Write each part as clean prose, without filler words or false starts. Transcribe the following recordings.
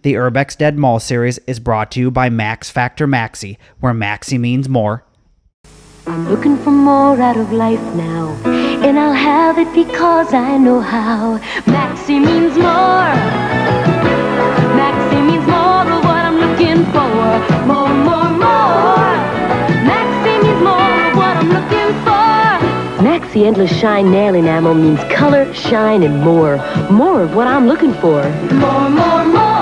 The Urbex Dead Mall series is brought to you by Max Factor Maxi, where Maxi means more. I'm looking for more out of life now, and I'll have it because I know how. Maxi means more. Maxi means more of what I'm looking for. More, more, more. Maxi means more of what I'm looking for. Maxi Endless Shine Nail Enamel means color, shine, and more. More of what I'm looking for. More, more, more.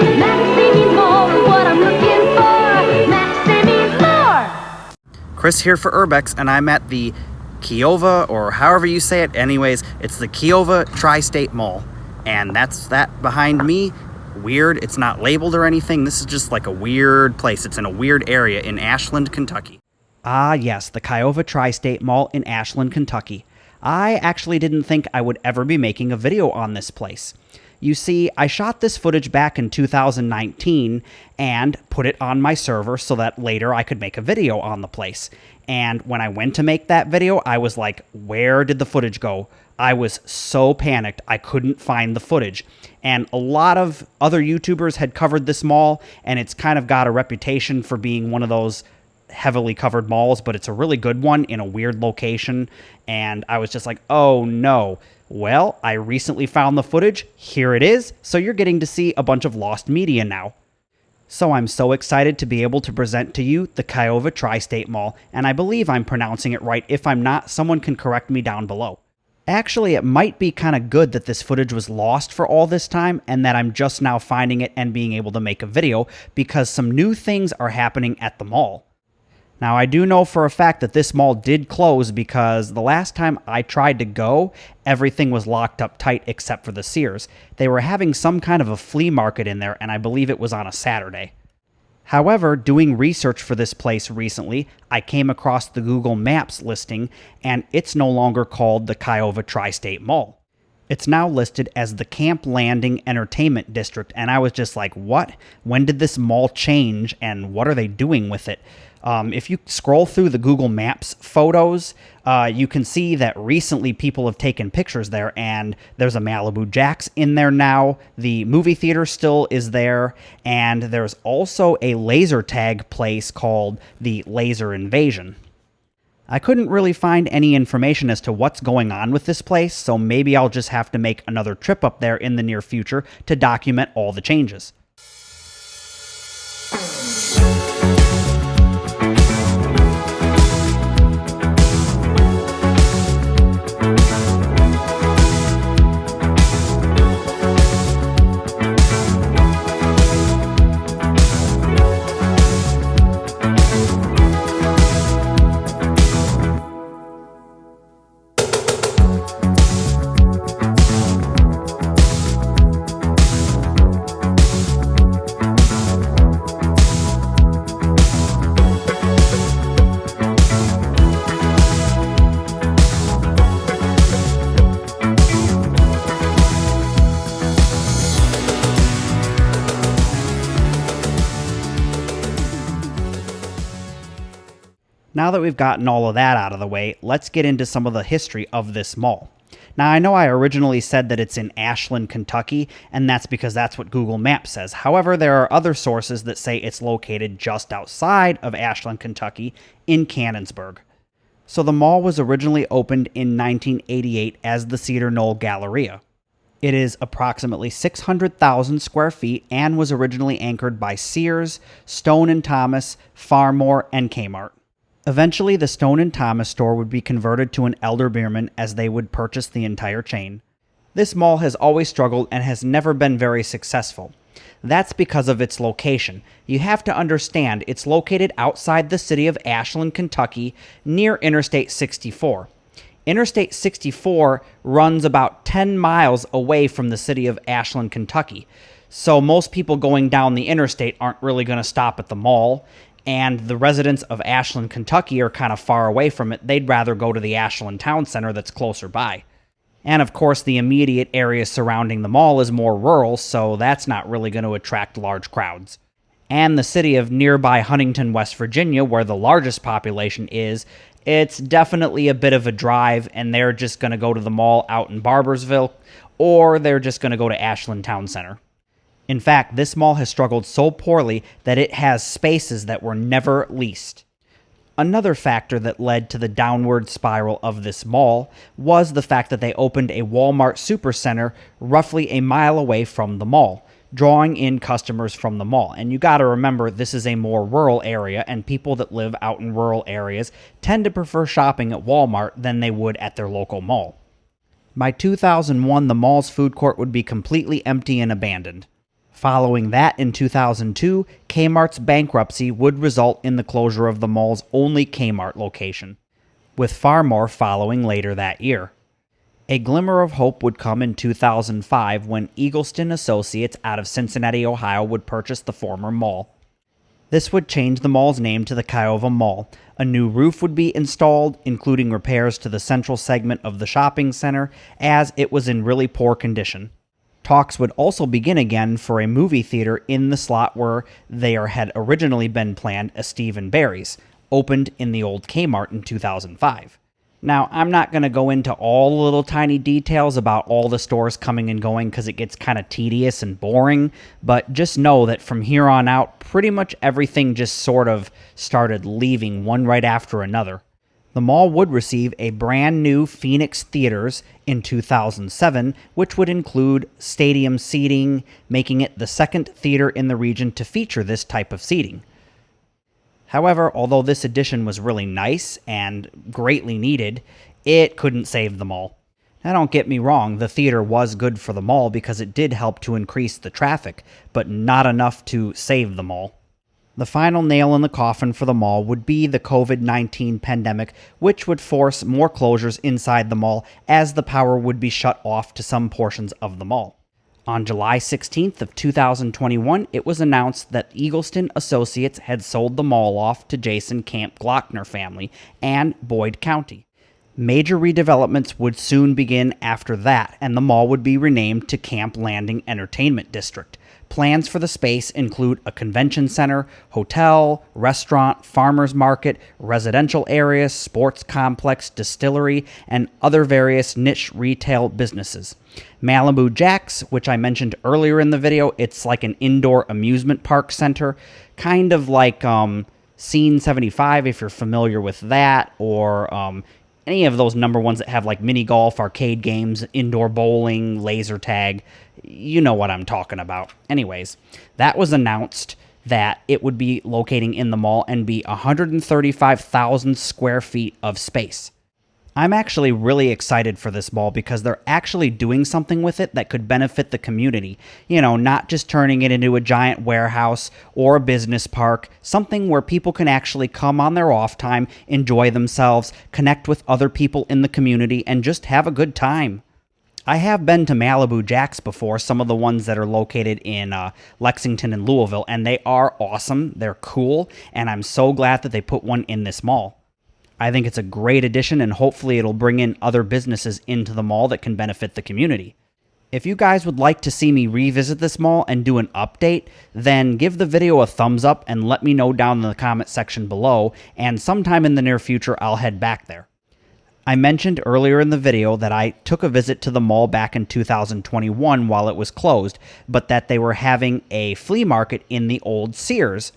Maxi means more of what I'm looking for. Maxi means more. Chris here for Urbex, and I'm at the Kyova, or however you say it. Anyways, it's the Kyova Tri State Mall, and that's that behind me. Weird, it's not labeled or anything. This is just like a weird place. It's in a weird area in Ashland, Kentucky. Ah, yes, the Kyova Tri State Mall in Ashland, Kentucky. I actually didn't think I would ever be making a video on this place. You see, I shot this footage back in 2019 and put it on my server so that later I could make a video on the place. And when I went to make that video, I was like, where did the footage go? I was so panicked, I couldn't find the footage. And a lot of other YouTubers had covered this mall, and it's kind of got a reputation for being one of those heavily covered malls, but it's a really good one in a weird location. And I was just like, oh no. Well, I recently found the footage. Here it is. So you're getting to see a bunch of lost media now. So I'm so excited to be able to present to you the Kyova Tri State Mall, and I believe I'm pronouncing it right. If I'm not, someone can correct me down below. Actually, it might be kind of good that this footage was lost for all this time and that I'm just now finding it and being able to make a video, because some new things are happening at the mall. Now, I do know for a fact that this mall did close because the last time I tried to go, everything was locked up tight except for the Sears. They were having some kind of a flea market in there, and I believe it was on a Saturday. However, doing research for this place recently, I came across the Google Maps listing, and it's no longer called the Kyova Tri State Mall. It's now listed as the Camp Landing Entertainment District, and I was just like, what? When did this mall change, and what are they doing with it? If you scroll through the Google Maps photos, you can see that recently people have taken pictures there, and there's a Malibu Jax in there now. The movie theater still is there, and there's also a laser tag place called the Laser Invasion. I couldn't really find any information as to what's going on with this place, so maybe I'll just have to make another trip up there in the near future to document all the changes. Now that we've gotten all of that out of the way, let's get into some of the history of this mall. Now, I know I originally said that it's in Ashland, Kentucky, and that's because that's what Google Maps says. However, there are other sources that say it's located just outside of Ashland, Kentucky, in Canonsburg. So the mall was originally opened in 1988 as the Cedar Knoll Galleria. It is approximately 600,000 square feet and was originally anchored by Sears, Stone & Thomas, Farmore, and Kmart. Eventually, the Stone & Thomas store would be converted to an Elder Beerman as they would purchase the entire chain. This mall has always struggled and has never been very successful. That's because of its location. You have to understand, it's located outside the city of Ashland, Kentucky, near Interstate 64. Interstate 64 runs about 10 miles away from the city of Ashland, Kentucky. So most people going down the interstate aren't really going to stop at the mall. And the residents of Ashland, Kentucky are kind of far away from it. They'd rather go to the Ashland Town Center that's closer by. And of course, the immediate area surrounding the mall is more rural, so that's not really going to attract large crowds. And the city of nearby Huntington, West Virginia, where the largest population is, it's definitely a bit of a drive, and they're just going to go to the mall out in Barbersville, or they're just going to go to Ashland Town Center. In fact, this mall has struggled so poorly that it has spaces that were never leased. Another factor that led to the downward spiral of this mall was the fact that they opened a Walmart supercenter roughly a mile away from the mall, drawing in customers from the mall. And you got to remember, this is a more rural area, and people that live out in rural areas tend to prefer shopping at Walmart than they would at their local mall. By 2001, the mall's food court would be completely empty and abandoned. Following that, in 2002, Kmart's bankruptcy would result in the closure of the mall's only Kmart location, with far more following later that year. A glimmer of hope would come in 2005 when Eagleston Associates out of Cincinnati, Ohio would purchase the former mall. This would change the mall's name to the Kyova Mall. A new roof would be installed, including repairs to the central segment of the shopping center, as it was in really poor condition. Talks would also begin again for a movie theater in the slot where there had originally been planned a Steve & Barry's, opened in the old Kmart in 2005. Now, I'm not going to go into all the little tiny details about all the stores coming and going because it gets kind of tedious and boring, but just know that from here on out, pretty much everything just sort of started leaving one right after another. The mall would receive a brand new Phoenix Theaters in 2007, which would include stadium seating, making it the second theater in the region to feature this type of seating. However, although this addition was really nice and greatly needed, it couldn't save the mall. Now, don't get me wrong, the theater was good for the mall because it did help to increase the traffic, but not enough to save the mall. The final nail in the coffin for the mall would be the COVID-19 pandemic, which would force more closures inside the mall as the power would be shut off to some portions of the mall. On July 16th of 2021, it was announced that Eagleston Associates had sold the mall off to Jason Camp Glockner family and Boyd County. Major redevelopments would soon begin after that, and the mall would be renamed to Camp Landing Entertainment District. Plans for the space include a convention center, hotel, restaurant, farmers market, residential area, sports complex, distillery, and other various niche retail businesses. Malibu Jax, which I mentioned earlier in the video, it's like an indoor amusement park center, kind of like Scene 75 if you're familiar with that, or any of those number ones that have like mini golf, arcade games, indoor bowling, laser tag. You know what I'm talking about. Anyways, that was announced that it would be locating in the mall and be 135,000 square feet of space. I'm actually really excited for this mall because they're actually doing something with it that could benefit the community. You know, not just turning it into a giant warehouse or a business park, something where people can actually come on their off time, enjoy themselves, connect with other people in the community, and just have a good time. I have been to Malibu Jax before, some of the ones that are located in Lexington and Louisville, and they are awesome, they're cool, and I'm so glad that they put one in this mall. I think it's a great addition, and hopefully it'll bring in other businesses into the mall that can benefit the community. If you guys would like to see me revisit this mall and do an update, then give the video a thumbs up and let me know down in the comment section below, and sometime in the near future I'll head back there. I mentioned earlier in the video that I took a visit to the mall back in 2021 while it was closed, but that they were having a flea market in the old Sears.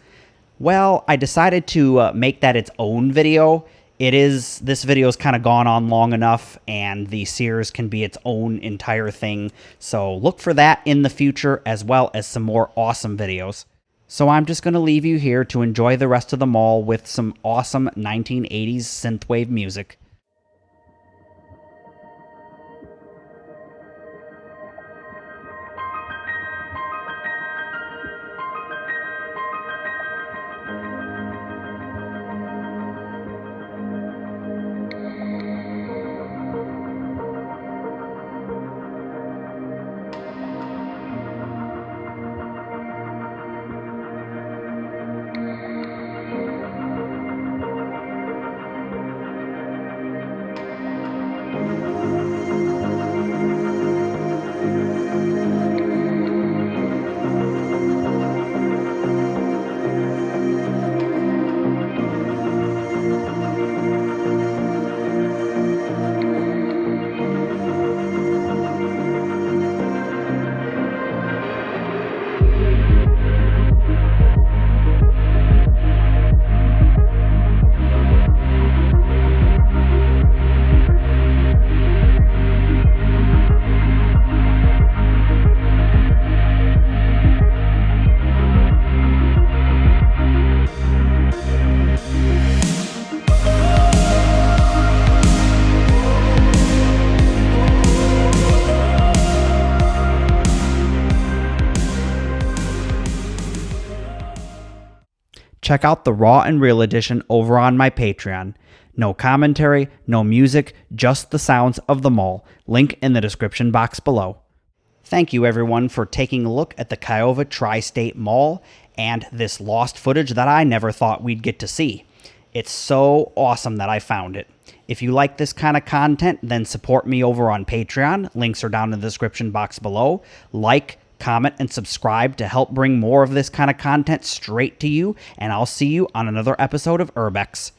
Well, I decided to make that its own video. This video's kind of gone on long enough, and the Sears can be its own entire thing, so look for that in the future as well as some more awesome videos. So I'm just going to leave you here to enjoy the rest of the mall with some awesome 1980s synthwave music. check out the Raw and Real edition over on my Patreon. No commentary, no music, just the sounds of the mall. Link in the description box below. Thank you everyone for taking a look at the Kyova Tri State Mall and this lost footage that I never thought we'd get to see. It's so awesome that I found it. If you like this kind of content, then support me over on Patreon. Links are down in the description box below. Like, comment, and subscribe to help bring more of this kind of content straight to you, and I'll see you on another episode of Urbex.